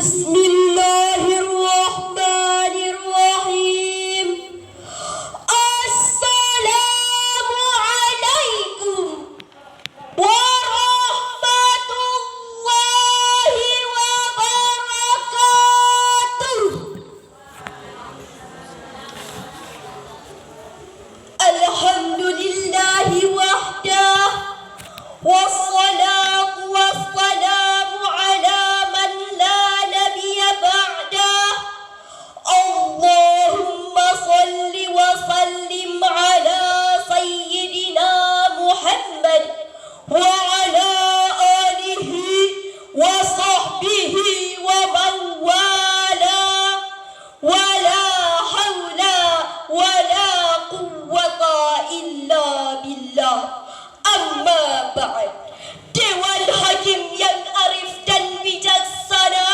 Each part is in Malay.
Bismillahirrahmanirrahim. Assalamualaikum warahmatullahi wabarakatuh. Alhamdulillahi wahdah, wassalatu wassalamu ala man la nabiyya ba'dah. Allahumma salli wa sallim ala sayyidina Muhammad wa ala alihi wa sahbihi wa man wala, wa la hawla wa la quwwata illa billah. Amma ba'd. Dewan Hakim yang arif dan bijaksana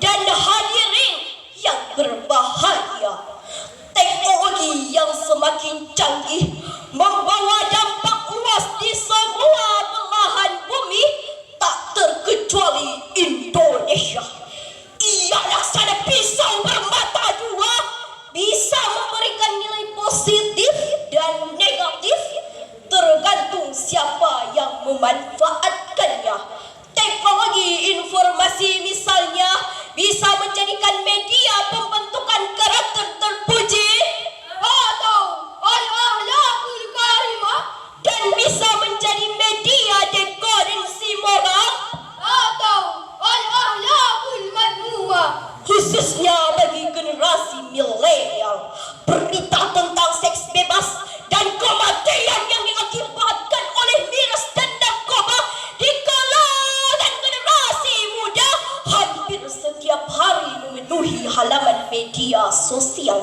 dan hadirin yang berbahagia, teknologi yang semakin canggih membawa dampak luas di semua belahan bumi, tak terkecuali Indonesia. Ia laksana pisau bermata dua, bisa memberikan nilai positif dan negatif tergantung siapa yang memanfaatkannya. Teknologi informasi misalnya bisa menjadikan media pembentukan karakter terpuji atau al-akhlaqul karimah, dan bisa menjadi media dekadensi moral atau al-akhlaqul madmumah, khususnya bagi generasi milenial. Berita tentang seks bebas dan kematian yang diakibatkan oleh miras dan narkoba di kalangan generasi muda hampir setiap hari memenuhi halaman media sosial.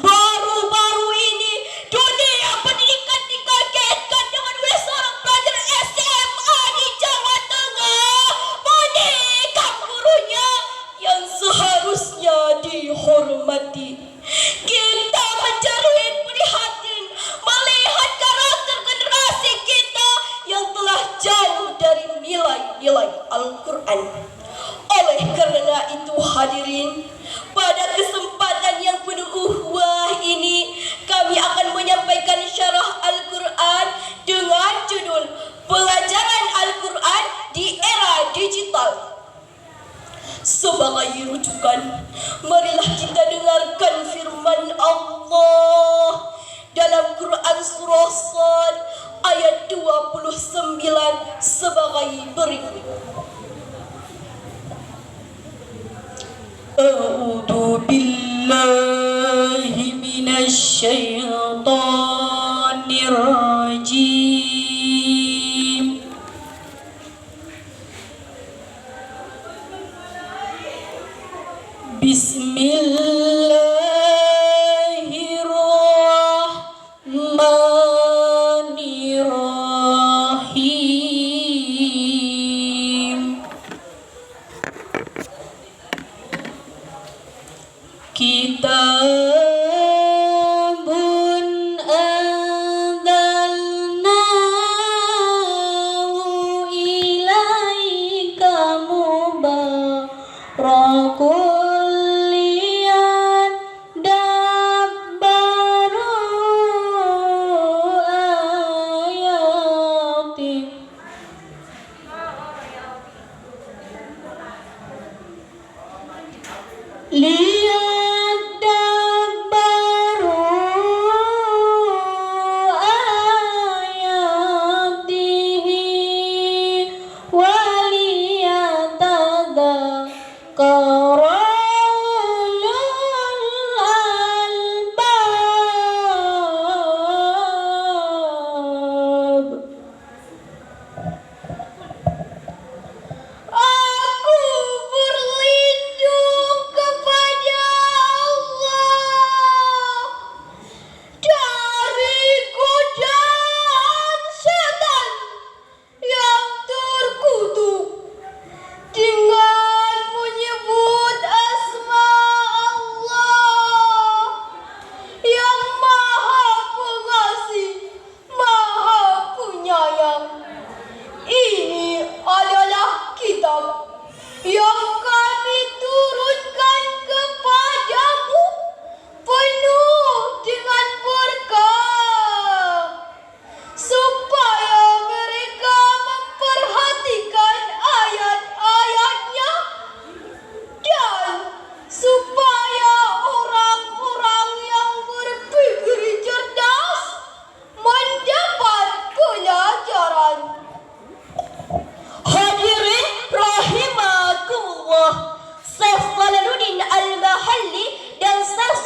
Baru-baru ini dunia pendidikan dikagetkan dengan oleh seorang pelajar SMA di Jawa Tengah menikam gurunya yang seharusnya dihormati. Kita menjerit prihatin melihat karakter generasi kita yang telah jauh dari nilai-nilai Al-Quran. Oleh karena itu hadirin, pada kesempatan yang penuh uhwah ini kami akan menyampaikan syarah Al-Quran dengan judul Pelajaran Al-Quran di Era Digital. Sebagai rujukan, marilah kita dengarkan firman Allah dalam Quran surah Shad ayat 29 sebagai berikut. A'udzu billahi minasy syaithanir rajim. Bismillahirrahmanirrahim. Kitabun anzalnahu ilaika mubarakun liyadabbaru ayatih. Aku berlindung kepada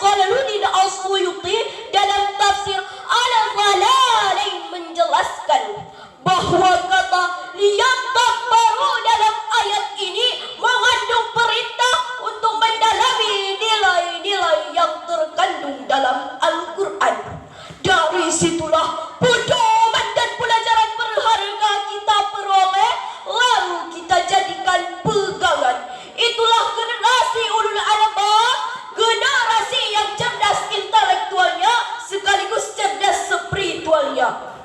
Jalaluddin As-Suyuti dalam tafsir Al-Jalalain menjelaskan bahwa kata liyadabbaru dalam ayat ini mengandung perintah untuk mendalami nilai-nilai yang terkandung dalam Al-Quran. Dari situlah pedoman dan pelajaran berharga kita peroleh, lalu kita jadikan pegangan. Itulah generasi ulul albab, generasi yang cerdas intelektualnya sekaligus cerdas spiritualnya.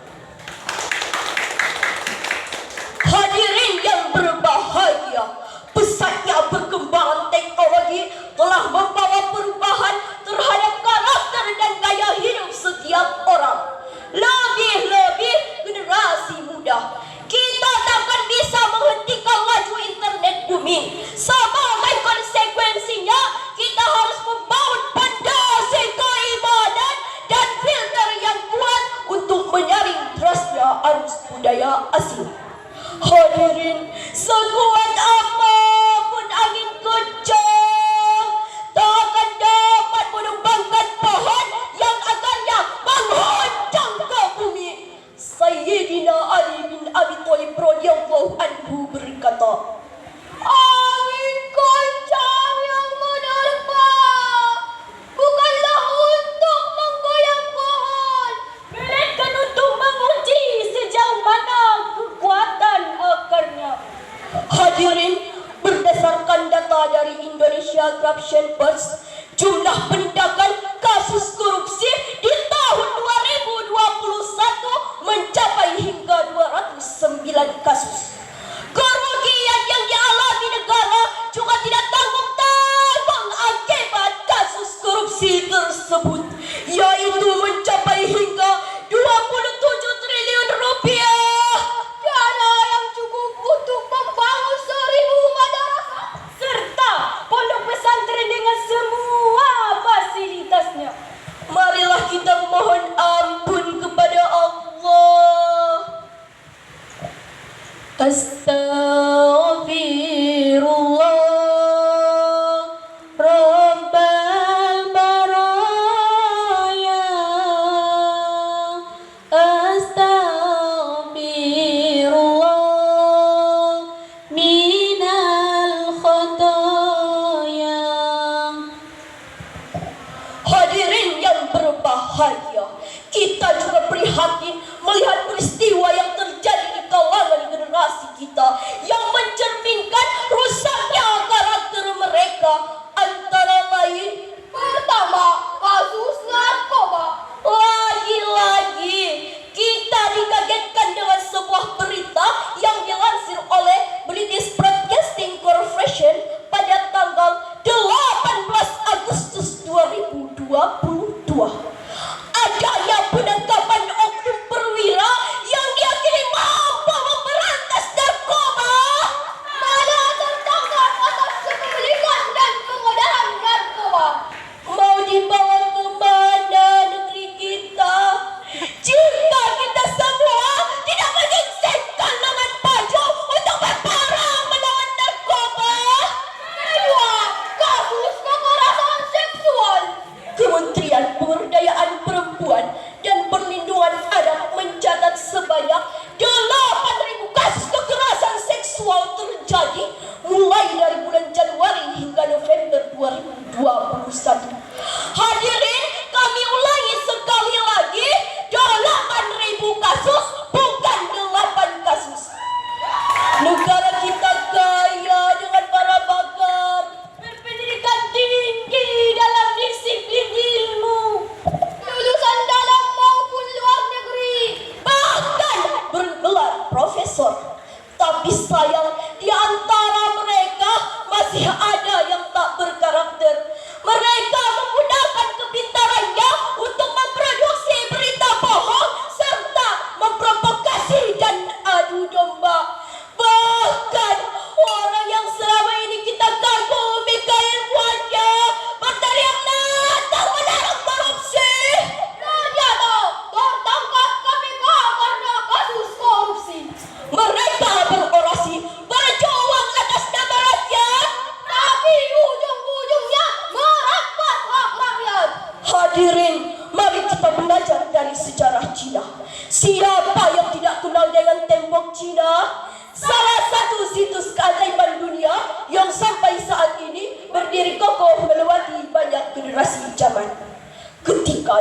Hadirin yang berbahagia, pesatnya perkembangan teknologi telah membawa perubahan terhadap karakter dan gaya hidup setiap orang. Lebih-lebih generasi muda. Kita takkan bisa menghentikan laju internet bumi. Sebagai konsekuensinya, kita harus membangun fondasi keimanan dan filter yang kuat untuk menyaring derasnya arus budaya asing. Hadirin, sekuat apapun angin kencang tak akan dapat menumbangkan pohon yang akarnya mengguncang ke bumi. Sayyidina Ali bin Abi Thalib radhiyallahu anhu berkata, angin kencang yang menerpa bukanlah untuk menggoyang pohon, melainkan untuk menguji sejauh mana kekuatan akarnya. Hadirin, berdasarkan data dari Indonesia Corruption Watch, jumlah penindakan kasus korupsi di tahun 2021 mencapai hingga 209 kasus. Kerugian yang dialami negara juga tidak tanggung-tanggung akibat kasus korupsi tersebut, yaitu mencapai hingga 27 triliun rupiah. Dana yang cukup untuk membangun 1000 madrasah serta pondok pesantren dengan semua fasilitasnya. Marilah kita mohon ampun kepada Allah. Astaghfirullah Rabbal baraya. Astaghfirullah minal khotoya. Hadirin yang berbahagia, kita juga prihatin melihat peristiwa yang terjadi di kalangan generasi kita yang mencerminkan rusaknya karakter mereka. Antara lain, pertama, kasus narkoba. Lagi-lagi kita dikagetkan dengan sebuah berita yang dilansir oleh British Broadcasting Corporation pada tanggal 18 Agustus 2022. Adanya penangkapan oknum perwira yang diyakini mampu memberantas narkoba, malah tertangkap atas kepemilikan dan pengedaran narkoba. Mau dibawa kemana negeri kita jika kita semua tidak menyingkirkan lengan baju untuk berperang melawan narkoba? Kedua, kasus kekerasan seksual. Kementerian Pemberdayaan Perempuan dan Perlindungan Anak mencatat sebanyak 8.000 kasus kekerasan seksual terjadi mulai dari bulan Januari hingga November 2021. Hadirin, kami ulangi sekali lagi, 8.000 kasus, bukan 8 kasus. Negara kita kaya dengan para pakar berpendidikan tinggi dalam disiplin ilmu, lulusan dalam maupun luar negeri, bahkan bergelar profesor. Tapi sayang, di antara mereka masih ada yang tak berkarakter. Mereka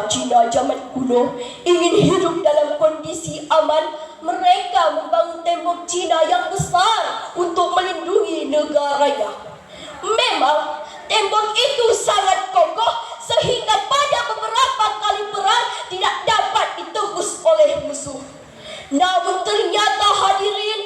Cina zaman kuno ingin hidup dalam kondisi aman, mereka membangun tembok Cina yang besar untuk melindungi negaranya. Memang tembok itu sangat kokoh sehingga pada beberapa kali perang tidak dapat ditembus oleh musuh. Namun ternyata hadirin,